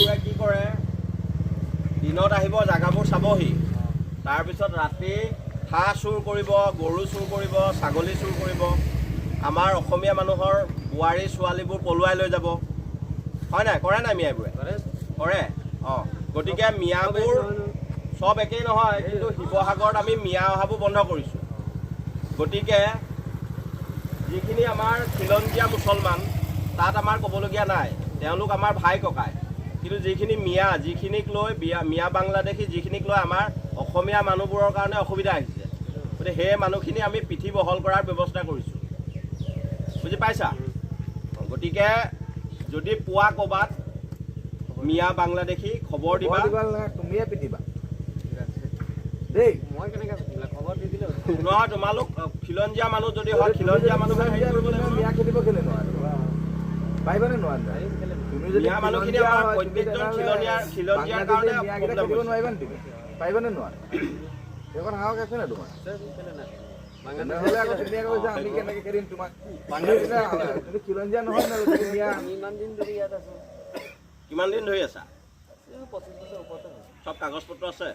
মিয়াবোৰে কি কৰে দিনত আহিব জাগাবোৰ চাবহি তাৰপিছত ৰাতি হাঁহ চুৰ কৰিব গৰু চুৰ কৰিব ছাগলী চুৰ কৰিব আমাৰ অসমীয়া মানুহৰ বোৱাৰী ছোৱালীবোৰ পলুৱাই লৈ যাব হয় নাই কৰে নাই মিয়াবোৰে কৰে অঁ গতিকে মিয়াবোৰ সব একেই নহয় কিন্তু শিৱসাগৰত আমি মিয়া অহাবোৰ বন্ধ কৰিছোঁ গতিকে যিখিনি আমাৰ খিলঞ্জীয়া মুছলমান তাত আমাৰ ক'বলগীয়া নাই তেওঁলোক আমাৰ ভাই ককাই কিন্তু যিখিনি মিয়া যিখিনিক লৈ মিয়া বাংলাদেশী যিখিনিক লৈ আমাৰ অসমীয়া মানুহবোৰৰ কাৰণে অসুবিধা আহিছে গতিকে সেই মানুহখিনি আমি পিঠি বহল কৰাৰ ব্যৱস্থা কৰিছোঁ বুজি পাইছা গতিকে যদি পোৱা ক'ৰবাত মিয়া বাংলাদেশী খবৰ দিবা তুমিয়ে পিটিবা দেই মই কেনেকৈ খবৰ দি দিলে নহয় তোমালোক খিলঞ্জীয়া মানুহ যদি হয় খিলঞ্জীয়া মানুহে হেৰি কৰিব লাগিব মিয়া খেদিব কেলে নোৱাৰে পাৰিবানে নোৱাৰে তুমি যদি মিয়া মানুহখিনি আমাৰ প্ৰত্যেকজন খিলঞ্জীয়াৰ কাৰণে মিয়াকেইটা খেদিব নোৱাৰিবা নে তুমি পাৰিবানে নোৱাৰে সেইখন সাহস আছে নে তোমাৰ নহ'লে আকৌ তুমি আকৌ কৈছা আমি কেনেকৈ খেদিম তোমাক তুমি খিলঞ্জীয়া নহয় ন তুমি মিয়া ইমান দিন ধৰি ইয়াত আছোঁ কিমান দিন ধৰি আছা 25 বছৰ ওপৰতে চব কাগজ পত্ৰ আছে